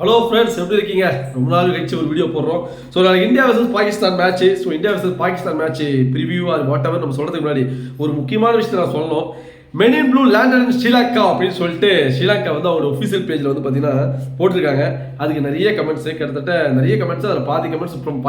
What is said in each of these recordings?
Hello friends, எப்படி இருக்கீங்க? ரொம்ப நாள் கழிச்சு ஒரு வீடியோ போடுறோம். ஸோ நாளைக்கு India versus Pakistan match. So India versus Pakistan match preview அது வாட் எவர் நம்ம சொல்கிறதுக்கு முன்னாடி ஒரு முக்கியமான விஷயத்தை நான் சொல்லணும். Men in blue landed in Sri Lanka அப்படின்னு சொல்லிட்டு ஸ்ரீலங்கா வந்து அவரோட ஒஃபிஷியல் பேஜில் வந்து பார்த்தீங்கன்னா போட்டிருக்காங்க. அதுக்கு நிறைய கமெண்ட்ஸு, கிட்டத்தட்ட நிறைய கமெண்ட்ஸ். அதில் பாதி கமெண்ட்ஸ் ஃப்ரம்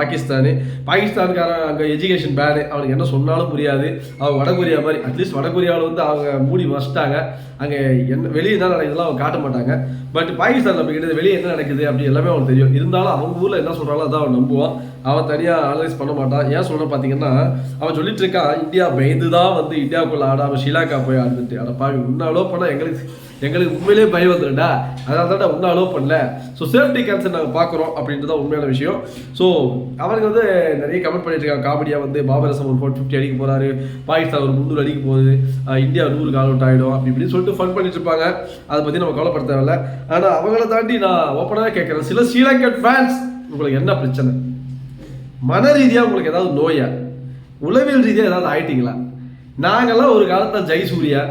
பாகிஸ்தானுக்காரன் அங்கே எஜுகேஷன் பேனு, அவனுக்கு என்ன சொன்னாலும் புரியாது. அவங்க வடகொரியா மாதிரி, அட்லீஸ்ட் வடகொரியாவில் வந்து அவங்க மூடி வச்சிட்டாங்க. அங்கே என்ன வெளியே என்ன நடக்குதுலாம் அவங்க காட்ட மாட்டாங்க. பட் பாகிஸ்தான் நம்ம கிட்ட வெளியே என்ன நடக்குது அப்படி எல்லாமே அவனுக்கு தெரியும். இருந்தாலும் அவங்க ஊரில் என்ன சொல்கிறாங்களோ அதான் அவன் நம்புவான். அவன் தனியாக அனலைஸ் பண்ண மாட்டான். ஏன் சொல்கிறேன் பார்த்தீங்கன்னா, அவன் சொல்லிட்டு இருக்கான் இந்தியா பயந்து தான் வந்து இந்தியாவுக்குள்ளே ஆடாமல் ஸ்ரீலங்கா போய் ஆடுதுட்டு. அதை பாவி உன்னை அலோவ் பண்ணால் எங்களுக்கு உண்மையிலே பயம் வந்துடும்டா, அதனால தான் உன்னை அலோவ் பண்ணல. ஸோ சேஃப்டி கன்சர்ன் நாங்கள் பார்க்குறோம் அப்படின்றது தான் உண்மையான விஷயம். ஸோ அவனுக்கு வந்து நிறைய கமெண்ட் பண்ணிட்டு இருக்காங்க. காமெடியாக வந்து பாபர் அசம் ஒரு 450 அடிக்க போகிறாரு, பாகிஸ்தான் ஒரு 300 அடிக்க போகுது, இந்தியா 100 கால் அவுட் ஆகிடும் அப்படி இப்படின்னு சொல்லிட்டு ஃபன் பண்ணிட்டு இருப்பாங்க. அதை பற்றி நம்ம கவலைப்பட தேவையில்ல. ஆனால் அவங்கள தாண்டி நான் ஓப்பனாக கேட்குறேன், சில ஸ்ரீலங்கன் ஃபேன்ஸ் உங்களுக்கு என்ன பிரச்சனை? மன ரீதியாக உங்களுக்கு ஏதாவது நோயா, உளவியல் ரீதியாக ஏதாவது ஆயிட்டீங்களா? நாங்கள்லாம் ஒரு காலத்தில் ஜெயசூர்யா,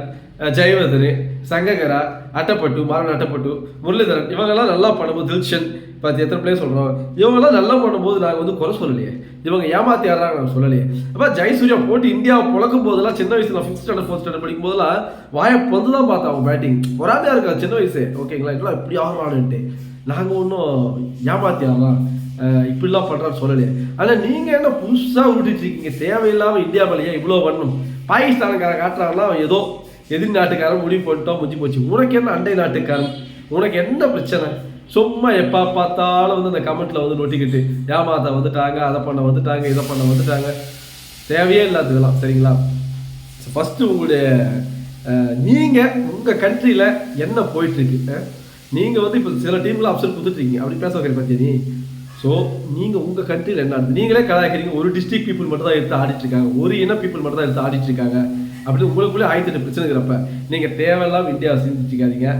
ஜெயவர்தனு, சங்ககரா, அட்டப்பட்டு, மாறன் அட்டப்பட்டு, முரளிதரன் இவங்கெல்லாம் நல்லா பண்ணும்போது, தில்ஷன் பார்த்து எத்தனை பிளேயர் சொல்கிறோம், இவங்கெல்லாம் நல்லா பண்ணும்போது நாங்கள் வந்து குறை சொல்லலையே, இவங்க ஏமாத்தி ஆடுறாங்க நாங்கள் சொல்லலையே. அப்போ ஜெயசூர்யா போட்டு இந்தியாவை புழக்கும் போதெல்லாம் சின்ன வயசுல 5th ஸ்டாண்டர்ட் 4th ஸ்டாண்டர்ட் படிக்கும் போதெல்லாம் வாயை பொந்து தான் பார்த்தா அவங்க பேட்டிங் ஒராமையாக இருக்காது சின்ன வயசு. ஓகேங்களா, இதெல்லாம் இப்படி ஆடுறான்ட்டு நாங்கள் ஒன்றும் ஏமாத்தி ஆடலாம் இப்படிலாம் பண்ணுறான்னு சொல்லலையே. ஆனால் நீங்கள் என்ன புதுசாக விட்டுட்டு இருக்கீங்க தேவையில்லாமல் இந்தியா மேலேயே இவ்வளோ பண்ணணும். பாகிஸ்தானுக்காரன் காட்டுறாங்கன்னா ஏதோ எதிர் நாட்டுக்காரன் முடிவு பண்ணிட்டோம், முடிஞ்சு போச்சு. உனக்கு என்ன அண்டை நாட்டுக்காரன், உனக்கு என்ன பிரச்சனை? சும்மா எப்போ பார்த்தாலும் வந்து அந்த கமெண்ட்டில் வந்து நொட்டிக்கிட்டு ஏமாத்த வந்துட்டாங்க, அதை பண்ண வந்துட்டாங்க, இதை பண்ண வந்துட்டாங்க, தேவையே இல்லாததுலாம். சரிங்களா? ஃபஸ்ட்டு உங்களுடைய நீங்கள் உங்கள் கண்ட்ரியில் என்ன போயிட்டுருக்கு, நீங்கள் வந்து இப்போ சில டீம்லாம் அப்செட் கொடுத்துட்ருக்கீங்க அப்படி பேச வைக்கிற பற்றி நீ. ஸோ நீங்கள் உங்கள் கண்ட்ரியில் என்ன நீங்களே கலாய்க்கிறீங்க. ஒரு டிஸ்ட்ரிக்ட் பீப்புள் மட்டும் தான் எடுத்து ஆடிட்டுருக்காங்க, ஒரு இன பீப்புள் மட்டும் தான் எடுத்து ஆடிட்டுருக்காங்க அப்படின்னு உங்களுக்குள்ளே 1008 பிரச்சனைங்கிறப்ப நீங்கள் தேவையில்லாமல் இந்தியாவை சிந்திச்சுக்காதீங்க.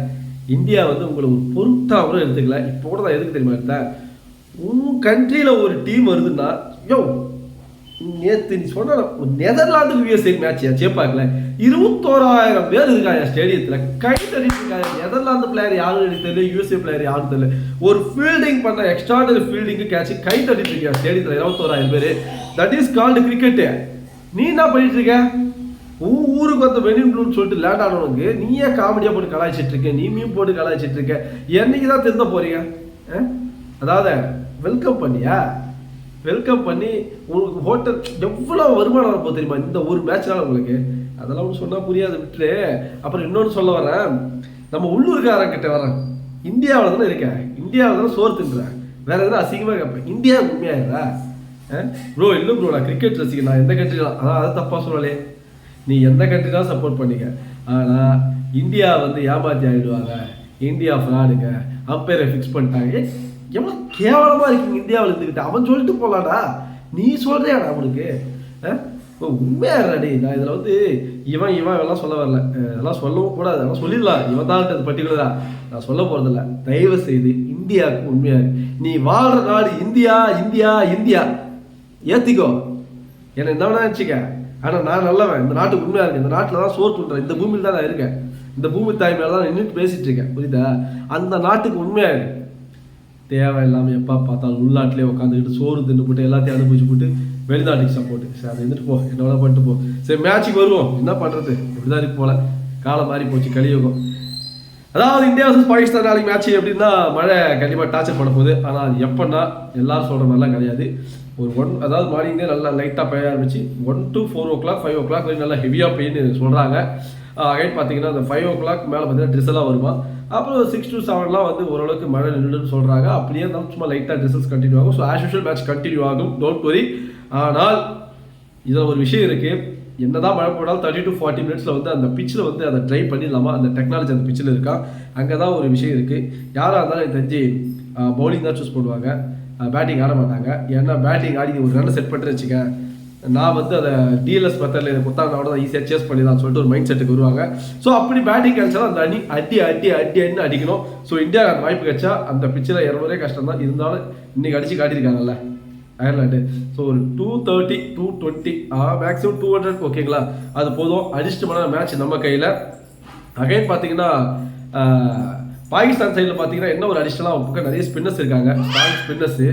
இந்தியா வந்து உங்களை ஒரு பொருட்டாக கூட எடுத்துக்கல. இப்போ கூட தான் எதுக்கு தெரியுமா எடுத்தேன், உன் கண்ட்ரியில் ஒரு டீம் வருதுன்னா, யோ நேற்று நீ சொன்ன நெதர்லாந்துக்கு USA மேட்ச் சேப்பாக்கல 21,000 பேர் இருக்காங்க ஸ்டேடியத்தில், கை தட்டிட்டு இருக்காங்க. நெதர்லாந்து பிளேயர் யாரும் எனக்கு தெரியல, USA பிளேயர் யாரும் தெரியல. ஒரு ஃபீல்டிங் பண்ண எக்ஸ்ட்ராடனரி ஃபீல்டிங்கு கேட்ச் கை தட்டிட்டு இருக்காங்க ஸ்டேடியத்தில் 21,000 பேர். That is called cricket. நீ என்ன பண்ணிட்டு இருக்க? ஊருக்கு வந்து வெளியூன்னு சொல்லிட்டு லேண்ட் ஆனவனுக்கு நீயே காமெடியாக போட்டு கலாய்ச்சிட்டு இருக்க, நீயும் போட்டு கலாய்ச்சிட்டு இருக்க. என்னைக்கு தான் திருந்த போறீங்க? அதாவது வெல்கம் பண்ணியா, வெல்கம் பண்ணி உங்களுக்கு ஹோட்டல் எவ்வளோ வருமானம் வரப்போ தெரியுமா இந்த ஒரு மேட்ச்னால உங்களுக்கு? அதெல்லாம் ஒன்று சொன்னால் புரியாது, விட்டுரு. அப்புறம் இன்னொன்று சொல்ல வரேன், நம்ம உள்ளூர்காரங்கிட்ட வரேன். இந்தியாவில் தானே இருக்கேன், இந்தியாவில் தானே சோறு தின்றேன், வேற எதுனா அசிங்கமாக கேட்பேன். இந்தியா உண்மையாகிறா ப்ரோ? இல்லை ப்ரோ, நான் கிரிக்கெட் ரசிக்கிறேன், நான் எந்த கண்ட்ரிலாம் அதான் அதை தப்பாக சொல்லலையே. நீ எந்த கண்ட்ரி தான் சப்போர்ட் பண்ணிக்க, ஆனால் இந்தியா வந்து ஏமாற்றி ஆகிடுவாங்க, இந்தியா ஃப்ராடுங்க, அம்பையரை ஃபிக்ஸ் பண்ணிட்டாங்க. எவ்வளோ கேவலமாக இருக்கீங்க இந்தியாவில் இருந்துக்கிட்டு. அவன் சொல்லிட்டு போகலாடா, நீ சொல்கிறியாடா அவனுக்கு? உண்மையாடி நான் இதில் வந்து இவன் எல்லாம் சொல்ல வரல, அதெல்லாம் சொல்லவும் கூடாது, அதெல்லாம் சொல்லிடலாம். இவன் தான் பர்டிகுலரா நான் சொல்ல போகிறதில்ல. தயவு செய்து இந்தியாவுக்கு உண்மையாக நீ வாழ்கிற நாடு இந்தியா, இந்தியா இந்தியா ஏற்றிக்கோ. என்னை என்ன வேணா நினச்சிக்க, ஆனால் நான் நல்லவன், இந்த நாட்டுக்கு உண்மையாக இருக்கேன், இந்த நாட்டில் தான் சோறு தூண்டுறேன், இந்த பூமியில் தான் நான் இருக்கேன், இந்த பூமி தாய் மேலே தான் நின்றுட்டு பேசிகிட்டு இருக்கேன், புரியுதா? அந்த நாட்டுக்கு உண்மையாக இருக்கு. தேவையில்லாமல் எப்போ பார்த்தாலும் உள்நாட்டிலே உட்காந்துக்கிட்டு சோறு தின்னு போட்டு எல்லாத்தையும் அனுபவிச்சு போட்டு வெளிநாட்டுக்கு சப்போர்ட்டு. சரி, அதை இருந்துட்டு போ, என்னோட பண்ணிட்டு போ. சரி, மேட்சுக்கு வருவோம், என்ன பண்ணுறது, இப்படி தான் இருக்கு போல, காலம் மாறி போச்சு, கலியுகம். அதாவது இந்தியா வர்சஸ் பாகிஸ்தான் நாளைக்கு மேட்ச் எப்படின்னா, மழை கண்டிப்பாக டார்ச்சர் பண்ண போகுது. ஆனால் அது எப்போன்னா எல்லாரும் சொல்கிற மாதிரிலாம் கிடையாது. ஒரு அதாவது மார்னிங்கே நல்லா லைட்டாக பெய்ய ஆரம்பிச்சு 1 to 4 o'clock 5 o'clock வரைக்கும் நல்லா ஹெவியாக பெய்யுன்னு சொல்கிறாங்க. அகைன் பார்த்தீங்கன்னா அந்த 5 o'clock மேலே பார்த்தீங்கன்னா ட்ரிசலாக வருமா. அப்புறம் 6 to 7 வந்து ஓரளவுக்கு மழை நின்றுன்னு சொல்கிறாங்க. அப்படியே இருந்தாலும் சும்மா லைட்டாக ட்ரிசல்ஸ் கண்டினியூ ஆகும். So as usual match continue ஆகும், டோன்ட் வரி. ஆனால் இதில் ஒரு விஷயம் இருக்குது, என்னதான் மழை போனாலும் 30 to 40 minutes வந்து அந்த பிச்சில் வந்து அதை ட்ரை பண்ணிடலாமா, அந்த டெக்னாலஜி அந்த பிச்சில் இருக்கா, அங்கே தான் ஒரு விஷயம் இருக்குது. யாராக இருந்தாலும் எனக்கு தெரிஞ்சு பவுலிங் தான் சூஸ் பண்ணுவாங்க, பேட்டிங் ஆட மாட்டாங்க. ஏன்னா பேட்டிங் ஆடி ஒரு ரன் செட் பண்ணிட்டு வச்சுக்க, நான் வந்து அதை டிஎல்எஸ் மெத்தடில் இதை கொடுத்தாங்கன்னா தான் ஈஸியாக சேஸ் பண்ணிடலாம்னு சொல்லிட்டு ஒரு மைண்ட் செட்டுக்கு வருவாங்க. ஸோ அப்படி பேட்டிங் கிடைச்சாலும் அந்த அடின்னு அடிக்கணும். ஸோ இந்தியாவுக்கு அந்த வாய்ப்பு கிடைச்சா அந்த பிச்சில் இறங்குறதே கஷ்டம் தான். இருந்தாலும் இன்னைக்கு அடித்து காட்டியிருக்காங்கல்ல அயர்லாண்டு. ஸோ ஒரு 230 220 மேக்ஸிமம் 200 ஓகேங்களா, அது போதும். அடிச்சுட்டு போனால் மேட்ச் நம்ம கையில். அகைன் பார்த்தீங்கன்னா பாகிஸ்தான் சைடில் பார்த்தீங்கன்னா என்ன ஒரு அடிஷ்னலாக அவங்க பக்கம் நிறைய ஸ்பின்னர்ஸ் இருக்காங்க, ஸ்ட்ராங் ஸ்பின்னர்ஸு.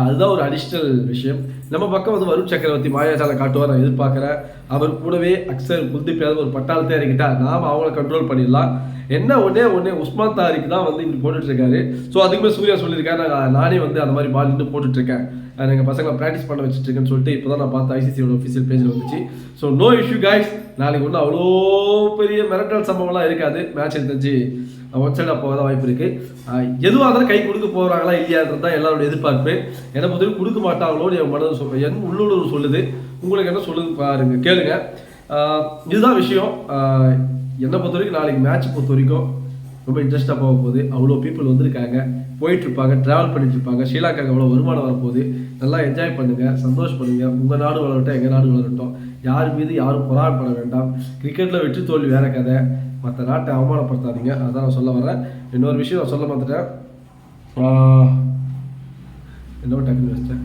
அதுதான் ஒரு அடிஷ்னல் விஷயம். நம்ம பக்கம் வந்து வருண் சக்கரவர்த்தி மாயாஜாலம் காட்டுவார் நான் எதிர்பார்க்குறேன். அவர் கூடவே அக்சர் குல்தீப் யாதவ் ஒரு பட்டாளத்தை இறங்கிட்டா நாம் அவங்கள கண்ட்ரோல் பண்ணிடலாம். என்ன ஒன்னே உஸ்மான் தாரிக் தான் வந்து இப்படி போட்டுட்ருக்காரு. ஸோ அதுக்குமே சூர்யா சொல்லியிருக்காரு, நானே வந்து அந்த மாதிரி பால் இன்னும் போட்டுட்ருக்கேன், எங்கள் பசங்களை ப்ராக்டிஸ் பண்ண வச்சுட்ருக்கேன்னு சொல்லிட்டு இப்போ தான் நான் பார்த்து ஐசிசியோட ஒஃபிஷியல் பேஜில் வந்துச்சு. ஸோ நோ இஷ்யூ கைஸ், நாளைக்கு ஒன்றும் அவ்வளோ பெரிய மிரட்டல் சம்பவம்லாம் இருக்காது. மேட்ச் தெரிஞ்சு ஒன் சைடாக போக தான் வாய்ப்பு இருக்குது. எதுவாக இருந்தாலும் கை கொடுக்க போகிறாங்களா இல்லையான்றது தான் எல்லாரோட எதிர்பார்ப்பு. என்னை பொறுத்தவரைக்கும் கொடுக்க மாட்டாங்களோன்னு என் மனது சொல்கிறேன், என் உள்ளூர் சொல்லுது. உங்களுக்கு என்ன சொல்லுது பாருங்க, கேளுங்க. இதுதான் விஷயம். என்னை பொறுத்த வரைக்கும் நாளைக்கு மேட்ச் பொறுத்த வரைக்கும் ரொம்ப இன்ட்ரெஸ்ட்டாக போக போகுது. அவ்வளோ பீப்புள் வந்திருக்காங்க, போயிட்டுருப்பாங்க, ட்ராவல் பண்ணிட்டு இருப்பாங்க. ஸ்ரீலங்காவுக்கு அவ்வளோ வருமானம் வரப்போகுது. நல்லா என்ஜாய் பண்ணுங்கள், சந்தோஷப்படுங்க. உங்கள் நாடு வளரட்டும், எங்கள் நாடு வளரட்டும். யார் மீது யாரும் பொறாமைப்பட வேண்டாம். கிரிக்கெட்டில் வெற்றி தோல்வி வேற கதை, மற்ற நாட்டை அவமானப்படுத்தாதீங்க. அதான் நான் சொல்ல வரேன். இன்னொரு விஷயம் நான் சொல்ல மாட்டேன், என்னவோ டக்குன்னு வச்சிட்டேன்.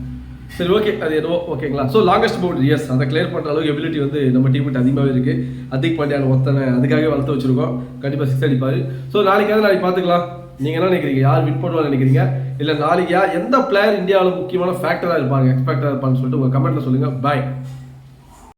சரி, ஓகே, அது என்னவோ ஓகேங்களா. ஸோ லாங்கஸ்ட் பவுண்டரி, எஸ், அதை கிளியர் பண்ணுற அளவுக்கு எபிலிட்டி வந்து நம்ம டீமுக்கு அதிகமாகவே இருக்குது. அதிக் பாண்டியால் ஒருத்தனை அதுக்காகவே வளர்த்து வச்சுருக்கோம். கண்டிப்பாக 6 அடிப்பார். ஸோ நாளைக்கு பார்த்துக்கலாம். நீங்கள் என்ன நினைக்கிறீங்க, யார் வின் பண்ணுவான்னு நினைக்கிறீங்க, இல்லை நாளைக்கு எந்த பிளேயர் இந்தியாவில் முக்கியமான ஃபேக்டராக இருப்பாங்க, எக்ஸ்பெக்டராக இருப்பான்னு சொல்லிட்டு உங்கள் கமெண்ட்டில் சொல்லுங்கள். பாய்.